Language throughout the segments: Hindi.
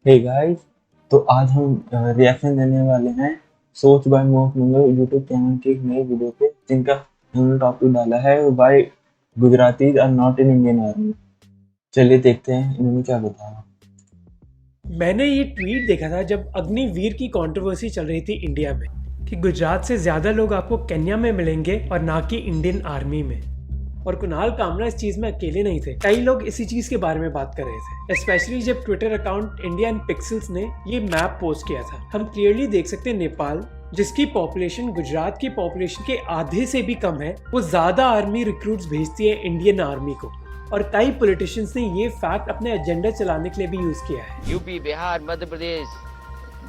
हे गाइस, तो आज हम रिएक्शन देने वाले हैं सोच बाय मोक मंगल यूट्यूब चैनल की एक नई वीडियो पे, जिनका उन्होंने टॉपिक डाला है why Gujaratis are not in Indian army. चलिए देखते हैं इन्होंने क्या बताया। मैंने ये ट्वीट देखा था जब अग्निवीर की कंट्रोवर्सी चल रही थी इंडिया में कि गुजरात से ज़्यादा लोग आपको केन्या में मिलेंगे और ना कि इंडियन आर्मी में। और कुणाल कामरा इस चीज़ में अकेले नहीं थे, कई लोग इसी चीज़ के बारे में बात कर रहे थे, स्पेशली जब Twitter account India in pixels ने ये मैप पोस्ट किया था। हम क्लियरली देख सकते हैं नेपाल, जिसकी पॉपुलेशन गुजरात की पॉपुलेशन के आधे से भी कम है, वो ज़्यादा आर्मी रिक्रूट्स भेजती है इंडियन आर्मी को। और कई पॉलिटिशियंस ने ये फैक्ट अपने एजेंडा चलाने के लिए भी यूज किया है। यूपी, बिहार, मध्य प्रदेश,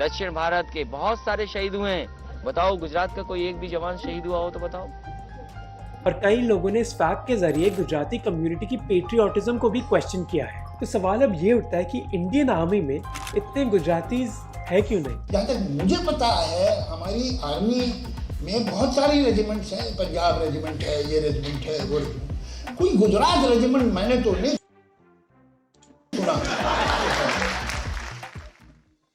दक्षिण भारत के बहुत सारे शहीद हुए हैं। बताओ गुजरात का कोई एक भी जवान शहीद हुआ हो तो बताओ। और कई लोगों ने इस फैक्ट के जरिए गुजराती कम्युनिटी की पेट्रियोटिज्म को भी क्वेश्चन किया है। तो सवाल अब ये उठता है कि इंडियन आर्मी में इतने गुजरातीज है क्यों नहीं? जहाँ तक मुझे पता है हमारी आर्मी में बहुत सारी रेजिमेंट्स हैं। पंजाब रेजिमेंट है, ये रेजिमेंट है, वो रेजिमेंट। कोई गुजरात रेजिमेंट मैंने तो नहीं सुना।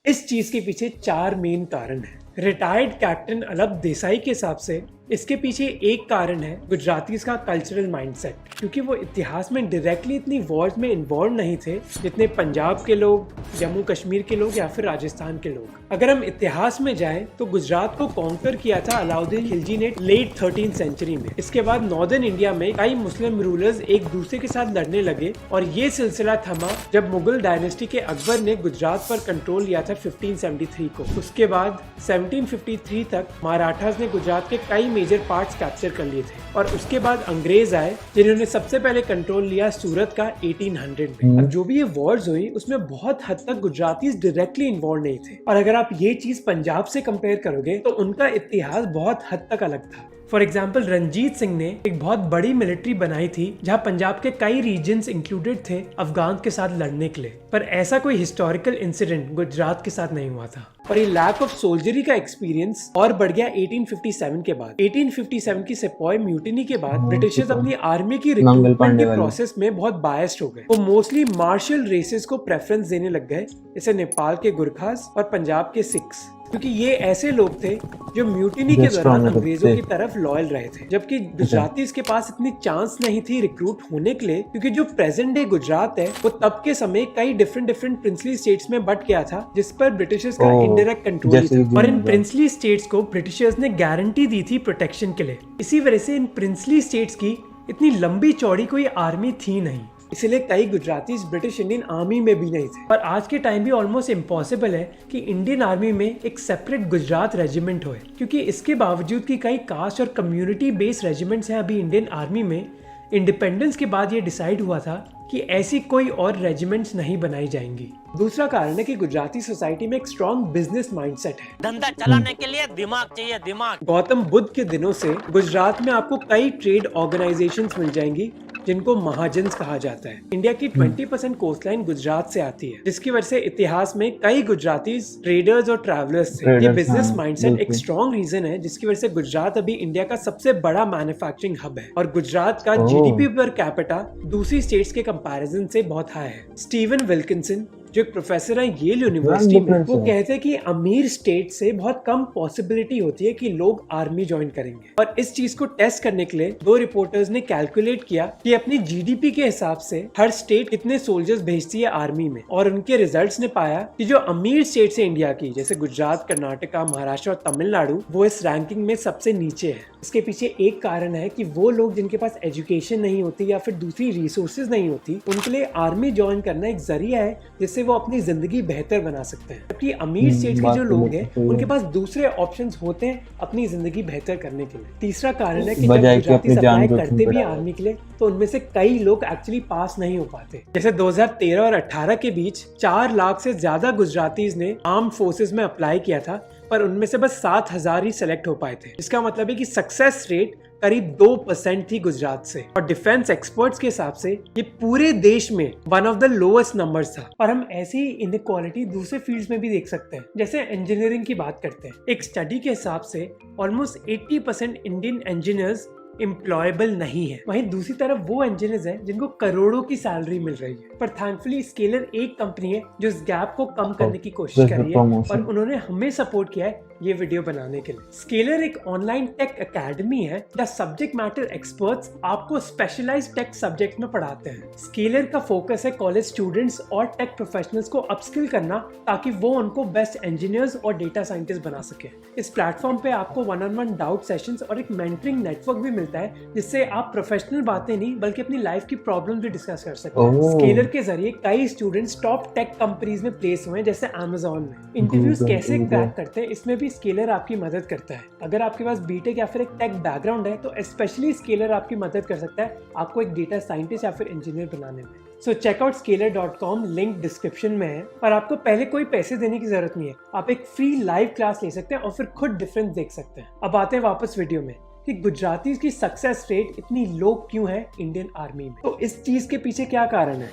इस चीज के पीछे 4 मेन कारण है। रिटायर्ड कैप्टन अलग देसाई के हिसाब से इसके पीछे एक कारण है गुजरातीज का कल्चरल माइंडसेट, क्योंकि वो इतिहास में डायरेक्टली इतनी वॉर्स में इन्वॉल्व नहीं थे जितने पंजाब के लोग, जम्मू कश्मीर के लोग या फिर राजस्थान के लोग। अगर हम इतिहास में जाएं तो गुजरात को कॉन्कर किया था अलाउद्दीन खिलजी ने लेट 13th सेंचुरी में। इसके बाद नॉर्दर्न इंडिया में कई मुस्लिम रूलर्स एक दूसरे के साथ लड़ने लगे और ये सिलसिला थमा जब मुगल डायनेस्टी के अकबर ने गुजरात पर कंट्रोल लिया था 1573 को। उसके बाद 1753 तक मराठास ने गुजरात के कई मेजर पार्ट्स कैप्चर कर लिए थे और उसके बाद अंग्रेज आए जिन्होंने सबसे पहले कंट्रोल लिया सूरत का 1800 में। अब जो भी ये वॉर्स हुई उसमें बहुत हद तक गुजरातीज डायरेक्टली इन्वॉल्व नहीं थे, और अगर आप ये चीज पंजाब से कंपेयर करोगे तो उनका इतिहास बहुत हद तक अलग था। फॉर एग्जाम्पल रंजीत सिंह ने एक बहुत बड़ी मिलिट्री बनाई थी जहां पंजाब के कई रीजन्स इंक्लूडेड थे अफगान के साथ लड़ने के लिए, पर ऐसा कोई हिस्टोरिकल इंसिडेंट गुजरात के साथ नहीं हुआ था। और ये लैक ऑफ सोल्जरी का एक्सपीरियंस और बढ़ गया 1857 के बाद। 1857 की सिपाही म्यूटिनी के बाद ब्रिटिशर्स अपनी आर्मी की रिक्रूटमेंट के प्रोसेस में बहुत बायस्ड हो गए। वो मोस्टली मार्शल रेसेस को प्रेफरेंस देने लग गए, जैसे नेपाल के गुरखास और पंजाब के सिख्स, क्योंकि ये ऐसे लोग थे जो म्यूटिनी के दौरान अंग्रेजों की तरफ लॉयल रहे थे। जबकि गुजराती के पास इतनी चांस नहीं थी रिक्रूट होने के लिए, क्योंकि जो प्रेजेंट डे गुजरात है वो तब के समय कई डिफरेंट प्रिंसली स्टेट्स में बट गया था, जिस पर ब्रिटिशर्स का इनडायरेक्ट कंट्रोल था। और इन प्रिंसली स्टेट्स को ब्रिटिशर्स ने गारंटी दी थी प्रोटेक्शन के लिए। इसी वजह से इन प्रिंसली स्टेट्स की इतनी लंबी चौड़ी कोई आर्मी थी नहीं, इसलिए कई गुजराती ब्रिटिश इंडियन आर्मी में भी नहीं थे। पर आज के टाइम भी ऑलमोस्ट इम्पॉसिबल है कि इंडियन आर्मी में एक सेपरेट गुजरात रेजिमेंट हो, क्योंकि इसके बावजूद कि कई कास्ट और कम्युनिटी बेस्ड रेजिमेंट्स हैं अभी इंडियन आर्मी में, इंडिपेंडेंस के बाद ये डिसाइड हुआ था कि ऐसी कोई और रेजिमेंट्स नहीं बनाई जाएंगी। दूसरा कारण है कि गुजराती सोसाइटी में एक स्ट्रॉन्ग बिजनेस माइंडसेट है। धंधा चलाने के लिए दिमाग चाहिए, दिमाग। गौतम बुद्ध के दिनों से गुजरात में आपको कई ट्रेड ऑर्गेनाइजेशंस मिल जाएंगी जिनको महाजन्स कहा जाता है। इंडिया की 20% कोस्टलाइन गुजरात से आती है, जिसकी वजह से इतिहास में कई गुजराती ट्रेडर्स और ट्रैवलर्स थे। ये बिजनेस माइंडसेट एक स्ट्रॉन्ग रीजन है जिसकी वजह से गुजरात अभी इंडिया का सबसे बड़ा मैन्युफैक्चरिंग हब है, और गुजरात का जीडीपी पर कैपिटा दूसरी स्टेट्स के कंपैरिजन से बहुत हाई है। स्टीवन विल्किंसन जो एक प्रोफेसर है येल यूनिवर्सिटी में, वो कहते हैं कि अमीर स्टेट से बहुत कम पॉसिबिलिटी होती है कि लोग आर्मी ज्वाइन करेंगे। और इस चीज को टेस्ट करने के लिए 2 रिपोर्टर्स ने कैलकुलेट किया कि अपनी जीडीपी के हिसाब से हर स्टेट कितने सोल्जर्स भेजती है आर्मी में, और उनके रिजल्ट्स ने पाया कि जो अमीर स्टेट है इंडिया की, जैसे गुजरात, कर्नाटका, महाराष्ट्र और तमिलनाडु, वो इस रैंकिंग में सबसे नीचे है। इसके पीछे एक कारण है कि वो लोग जिनके पास एजुकेशन नहीं होती या फिर दूसरी रिसोर्सेज नहीं होती, उनके लिए आर्मी ज्वाइन करना एक जरिया है जिससे वो अपनी जिंदगी बेहतर बना सकते हैं। जबकि अमीर स्टेट के जो लोग हैं उनके पास दूसरे ऑप्शंस होते हैं अपनी जिंदगी बेहतर करने के लिए। तीसरा कारण है कि जब गुजराती अप्लाई करते भी आर्मी के लिए तो उनमें से कई लोग एक्चुअली पास नहीं हो पाते। जैसे 2013 और 18 के बीच 4 लाख से ज्यादा गुजरातीज ने आर्म फोर्सेज में अप्लाई किया था, पर उनमें से बस 7,000 ही सेलेक्ट हो पाए थे। इसका मतलब है कि सक्सेस रेट करीब 2% थी गुजरात से। और डिफेंस एक्सपर्ट्स के हिसाब से ये पूरे देश में one of the lowest numbers था। और हम ऐसी इनइक्वालिटी दूसरे फील्ड्स में भी देख सकते हैं, जैसे इंजीनियरिंग की बात करते हैं। एक स्टडी के हिसाब से ऑलमोस्ट 80% इंडियन इंजीनियर्स एम्प्लॉयबल नहीं है। वहीं दूसरी तरफ वो इंजीनियर्स हैं जिनको करोड़ों की सैलरी मिल रही है। पर थैंकफुली स्केलर एक कंपनी है जो इस गैप को कम करने की कोशिश कर रही है और उन्होंने हमें सपोर्ट किया है ये वीडियो बनाने के लिए। स्केलर एक ऑनलाइन टेक एकेडमी है जहाँ सब्जेक्ट मैटर एक्सपर्ट्स आपको स्पेशलाइज्ड टेक सब्जेक्ट में पढ़ाते हैं। स्केलर का फोकस है कॉलेज स्टूडेंट्स और टेक प्रोफेशनल्स को अपस्किल करना ताकि वो उनको बेस्ट इंजीनियर्स और डेटा साइंटिस्ट बना सके। इस प्लेटफॉर्म पे आपको 1-on-1 डाउट सेशंस और एक मेंटरिंग नेटवर्क भी मिलता है जिससे आप प्रोफेशनल बातें नहीं बल्कि अपनी लाइफ की प्रॉब्लम भी डिस्कस कर सकते हैं। स्केलर के जरिए कई स्टूडेंट्स टॉप टेक कंपनीज में प्लेस हुए हैं जैसे अमेज़न में। इंटरव्यूज कैसे क्रैक करते हैं इसमें भी स्केलर आपकी मदद करता है। अगर आपके पास बीटेक या फिर एक टेक बैकग्राउंड है तो स्पेशली स्केलर आपकी मदद कर सकता है आपको एक डेटा साइंटिस्ट या फिर इंजीनियर बनाने में। So check out scalar.com, link description में है। और आपको पहले कोई पैसे देने की जरूरत नहीं है, आप एक फ्री लाइव क्लास ले सकते हैं और फिर खुद डिफरेंस देख सकते हैं। अब आते हैं वापस वीडियो में कि गुजराती की सक्सेस रेट इतनी लो क्यों है इंडियन आर्मी में। तो इस चीज के पीछे क्या कारण है?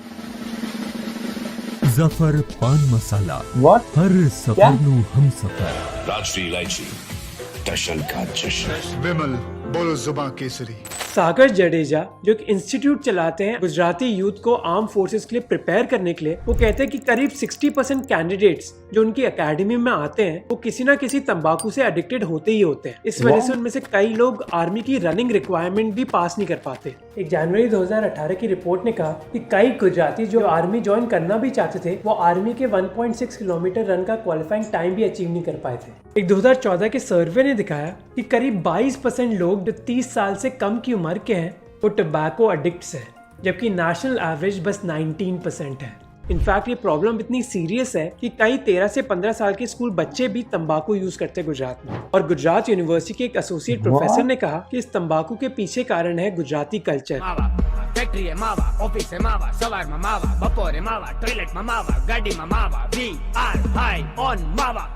जफर पान मसाला What? हर सफर नु हम सफर राजश्री इलायची दशल का जश्न विमल बोलो जुबान केसरी। सागर जडेजा जो एक इंस्टीट्यूट चलाते हैं गुजराती यूथ को आर्म फोर्सेस के लिए प्रिपेयर करने के लिए, वो कहते हैं कि करीब 60% कैंडिडेट्स जो उनकी एकेडमी में आते हैं वो किसी ना किसी तंबाकू से एडिक्टेड होते ही होते हैं। इस वजह से उनमें से कई लोग आर्मी की रनिंग रिक्वायरमेंट भी पास नहीं कर पाते। एक जनवरी 2018 की रिपोर्ट ने कहा कि कई गुजराती जो आर्मी ज्वाइन करना भी चाहते थे वो आर्मी के 1.6 किलोमीटर रन का क्वालिफाइंग टाइम भी अचीव नहीं कर पाए थे। एक 2014 के सर्वे ने दिखाया कि करीब 22% लोग जो 30 साल से कम की उम्र के हैं वो टोबैको एडिक्ट्स हैं, जबकि नेशनल एवरेज बस 19% है। इनफैक्ट ये प्रॉब्लम इतनी सीरियस है कि कई 13 से 15 साल के स्कूल बच्चे भी तंबाकू यूज करते हैं गुजरात में। और गुजरात यूनिवर्सिटी के एक एसोसिएट प्रोफेसर ने कहा कि इस तंबाकू के पीछे कारण है गुजराती कल्चर। फैक्ट्री है मावा, ऑफिस है मावा, सवार में मावा, बपोरे मावा, टॉयलेट में मावा, गाड़ी में मावा, वी आर हाई ऑन मावा।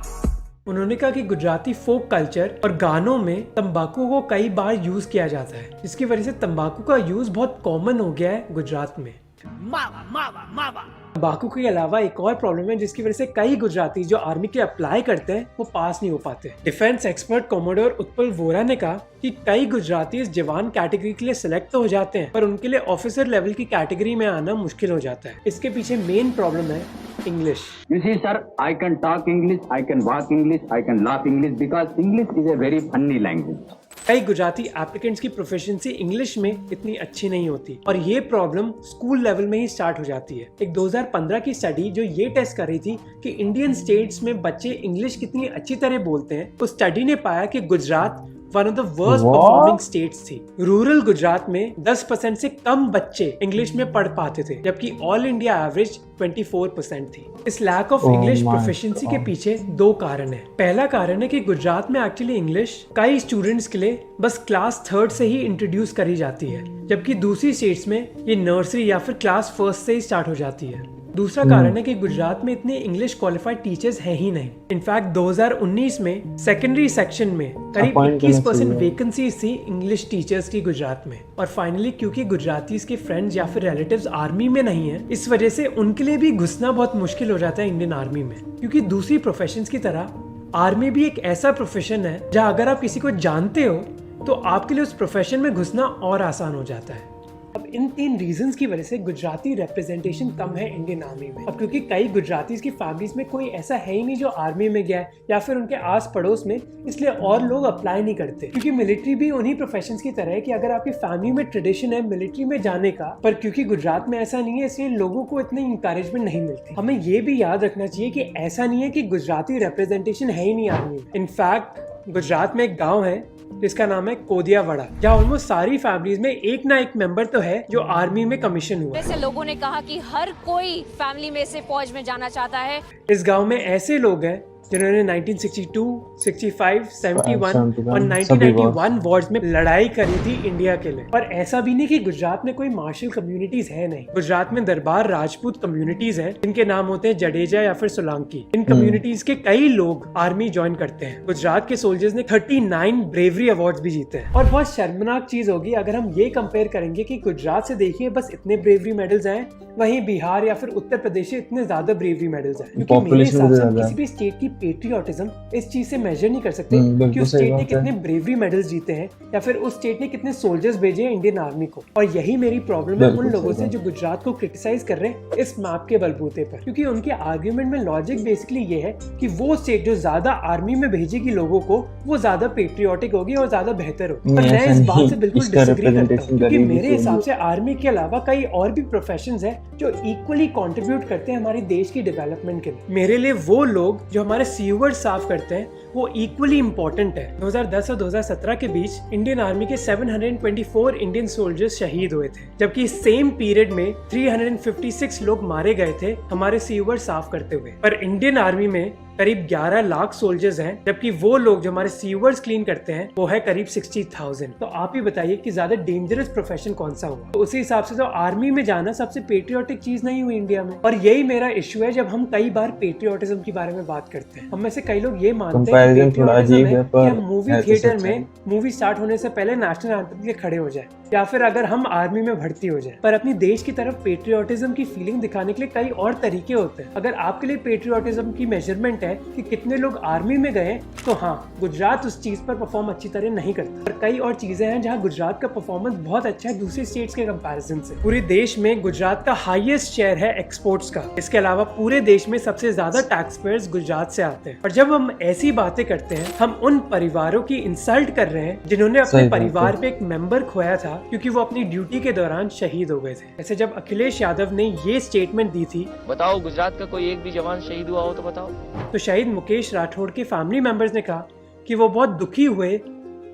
उन्होंने कहा कि गुजराती फोक कल्चर और गानों में तंबाकू को कई बार यूज किया जाता है, जिसकी वजह से तंबाकू का यूज बहुत कॉमन हो गया है गुजरात में। मावा मावा मावा। तंबाकू के अलावा एक और प्रॉब्लम है जिसकी वजह से कई गुजराती जो आर्मी के अप्लाई करते हैं वो पास नहीं हो पाते। Defence expert commodore Utpal Vora ने कहा कि कई गुजराती इस जवान कैटेगरी के लिए सिलेक्ट तो हो जाते हैं पर उनके लिए ऑफिसर लेवल की कैटेगरी में आना मुश्किल हो जाता है। इसके पीछे मेन प्रॉब्लम है English. You see, sir, I can talk English, I can walk English, I can laugh English because English is a very funny language. कई गुजराती एप्लीकेंट्स की प्रोफिशिएंसी इंग्लिश में इतनी अच्छी नहीं होती और ये प्रॉब्लम स्कूल लेवल में ही स्टार्ट हो जाती है। एक 2015 की स्टडी जो ये टेस्ट कर रही थी कि इंडियन स्टेट्स में बच्चे इंग्लिश कितनी अच्छी तरह बोलते हैं, उस स्टडी ने पाया कि Gujarat one of the worst performing states थी। रूरल गुजरात में 10% से कम बच्चे इंग्लिश में पढ़ पाते थे, जबकि ऑल इंडिया एवरेज 24% थी। इस लैक ऑफ इंग्लिश प्रोफिशिएंसी के पीछे दो कारण है। पहला कारण है कि गुजरात में एक्चुअली इंग्लिश कई स्टूडेंट्स के लिए बस क्लास 3rd से ही इंट्रोड्यूस करी जाती है, जबकि दूसरी स्टेट्स में ये नर्सरी या फिर क्लास 1st से ही स्टार्ट हो जाती है। दूसरा कारण है कि गुजरात में इतने इंग्लिश क्वालिफाइड टीचर्स हैं ही नहीं। इनफैक्ट 2019 में सेकेंडरी सेक्शन में करीब 21% वैकेंसीज थी इंग्लिश टीचर्स की गुजरात में। और फाइनली क्योंकि गुजरातीज के फ्रेंड्स या फिर रिलेटिव्स आर्मी में नहीं है, इस वजह से उनके लिए भी घुसना बहुत मुश्किल हो जाता है इंडियन आर्मी में। क्योंकि दूसरी प्रोफेशंस की तरह आर्मी भी एक ऐसा प्रोफेशन है जहाँ अगर आप किसी को जानते हो तो आपके लिए उस प्रोफेशन में घुसना और आसान हो जाता है। अब इन 3 रीजंस की वजह से गुजराती रिप्रेजेंटेशन कम है इंडियन आर्मी में। अब क्योंकि कई गुजरातीज की फैमिलीज में कोई ऐसा है ही नहीं जो आर्मी में गया है या फिर उनके आस पड़ोस में, इसलिए और लोग अप्लाई नहीं करते। क्योंकि मिलिट्री भी उन्हीं प्रोफेशंस की तरह है कि अगर आपकी फैमिली में ट्रेडिशन है मिलिट्री में जाने का, पर क्योंकि गुजरात में ऐसा नहीं है इसलिए लोगों को इतनी इंकरेजमेंट नहीं मिलती। हमें ये भी याद रखना चाहिए कि ऐसा नहीं है कि गुजराती रिप्रेजेंटेशन है ही नहीं आर्मी में। इनफैक्ट गुजरात में एक गाँव है जिसका नाम है कोदियावाड़ा, जहाँ ऑलमोस्ट सारी फैमिलीज में एक ना एक मेंबर तो है जो आर्मी में कमीशन हुआ। वैसे लोगों ने कहा कि हर कोई फैमिली में से फौज में जाना चाहता है। इस गांव में ऐसे लोग हैं जिन्होंने 1962, 65, 71 और 1991 वॉर्स में लड़ाई करी थी इंडिया के लिए। पर ऐसा भी नहीं कि गुजरात में कोई मार्शल कम्युनिटीज है नहीं। गुजरात में दरबार राजपूत कम्युनिटीज हैं जिनके नाम होते हैं जडेजा या फिर सोलंकी। इन कम्युनिटीज के कई लोग आर्मी ज्वाइन करते हैं। गुजरात के सोल्जर्स ने 39 ब्रेवरी अवार्ड्स भी जीते हैं। और बहुत शर्मनाक चीज होगी अगर हम ये कंपेयर करेंगे कि गुजरात से देखिए बस इतने ब्रेवरी मेडल्स हैं, वहीं बिहार या फिर उत्तर प्रदेश से इतने ज्यादा ब्रेवरी मेडल्स हैं। क्योंकि मेरे हिसाब से किसी भी स्टेट की पेट्रियोटिज्म इस चीज से मेजर नहीं कर सकते बिल्कुल कि उस सही स्टेट ने बात है। कितने ब्रेवरी मेडल्स जीते हैं या फिर उस स्टेट ने कितने सोल्जर्स भेजे हैं इंडियन आर्मी को। और यही मेरी प्रॉब्लम है बिल्कुल उन सही लोगों से बात जो गुजरात को क्रिटिसाइज कर रहे हैं इस मैप के बलबूते पर, क्योंकि उनके आर्ग्यूमेंट में लॉजिक बेसिकली ये है कि वो स्टेट जो ज्यादा आर्मी में भेजेगी लोगों को वो ज्यादा पेट्रियोटिक होगी और ज्यादा बेहतर होगी। पर नहीं, मैं ऐसा इस बात नहीं, से बिल्कुल इसका डिसएग्री करता हूँ, representation क्योंकि गरीबी मेरे से हिसाब भी- से आर्मी के अलावा कई और भी प्रोफेशंस हैं जो इक्वली कंट्रीब्यूट करते हैं हमारे देश की डेवलपमेंट के लिए। मेरे लिए वो लोग जो हमारे सीवर साफ करते हैं वो इक्वली इंपॉर्टेंट है। 2010 और 2017 के बीच इंडियन आर्मी के 724 इंडियन सोल्जर्स शहीद हुए थे, जबकि सेम पीरियड में 356 लोग मारे गए थे हमारे सीवर साफ करते हुए। पर इंडियन आर्मी में करीब 11 लाख सोल्जर्स हैं, जबकि वो लोग जो हमारे सीवर्स क्लीन करते हैं वो है करीब 60,000। तो आप ही बताइए कि ज्यादा डेंजरस प्रोफेशन कौन सा हुआ। तो उसी हिसाब से तो आर्मी में जाना सबसे पेट्रियोटिक चीज नहीं हुई इंडिया में। और यही मेरा इश्यू है जब हम कई बार पेट्रियोटिज्म के बारे में बात करते हैं। हम में से कई लोग ये मानते हैं कि Comparison थोड़ा patriotism अजीब है है, कि पर हम मूवी है तो थिएटर सच में है। मूवी स्टार्ट होने से पहले नेशनल एंथम के लिए खड़े हो जाए या फिर अगर हम आर्मी में भर्ती हो जाए। पर अपनी देश की तरफ पेट्रियोटिज्म की फीलिंग दिखाने के लिए कई और तरीके होते हैं। अगर आपके लिए पेट्रियोटिज्म की मेजरमेंट है कि कितने लोग आर्मी में गए तो हाँ, गुजरात उस चीज पर परफॉर्म अच्छी तरह नहीं करता। पर कई और चीजें हैं जहाँ गुजरात का परफॉर्मेंस बहुत अच्छा है दूसरी स्टेट्स के कंपैरिजन से। पूरे देश में गुजरात का हाईएस्ट शेयर है एक्सपोर्ट्स का। इसके अलावा पूरे देश में सबसे ज्यादा टैक्स पेयर्स गुजरात से आते हैं। और जब हम ऐसी बातें करते हैं हम उन परिवारों की इंसल्ट कर रहे हैं जिन्होंने अपने सही बात परिवार है। पे एक मेंबर खोया था क्योंकि वो अपनी ड्यूटी के दौरान शहीद हो गए थे। ऐसे जब अखिलेश यादव ने ये स्टेटमेंट दी थी बताओ गुजरात का कोई एक भी जवान शहीद हुआ हो तो बताओ। तो शहीद मुकेश राठौड़ के फैमिली मेंबर्स ने कहा कि वो बहुत दुखी हुए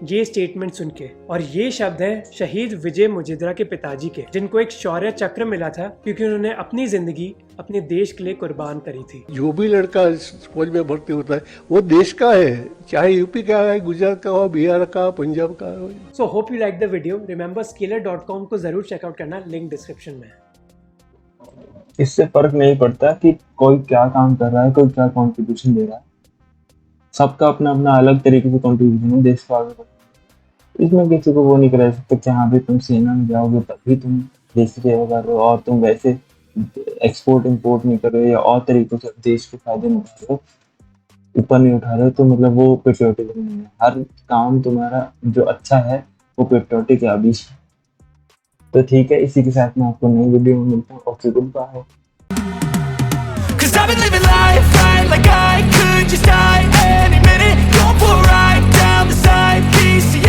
ये स्टेटमेंट सुन के। और ये शब्द है शहीद विजय मुजिद्रा के पिताजी के, जिनको एक शौर्य चक्र मिला था क्योंकि उन्होंने अपनी जिंदगी अपने देश के लिए कुर्बान करी थी। जो भी लड़का फौज में भर्ती होता है वो देश का है, चाहे यूपी का है, गुजरात का हो, बिहार का, पंजाब का हो। So hope you like the video. Remember scalar.com को जरूर चेकआउट करना, लिंक डिस्क्रिप्शन में है। इससे फर्क नहीं पड़ता कि कोई क्या काम कर रहा है, कोई क्या कंट्रीब्यूशन दे रहा है। सबका अपना अपना अलग तरीके से कंट्रीब्यूशन है देश को आगे बढ़ाने। इसमें किसी को वो नहीं करा सकते कि हाँ भाई तुम सेना में जाओगे तभी तुम देश की सेवा कर रहे हो और तुम वैसे एक्सपोर्ट इंपोर्ट नहीं कर रहे हो या और तरीकों से देश के फायदे नहीं उठा रहे हो, ऊपर नहीं उठा रहे हो, तो मतलब वो पेट्रियोटिज्म नहीं है। हर काम तुम्हारा जो अच्छा है वो पेट्रियोटिक है अभी। तो ठीक है, इसी के साथ मैं आपको नई वीडियो में मिलता हूँ। Okay, good bye. Cause I've been living life right like I could just die any minute. Going for a ride down the side, PCH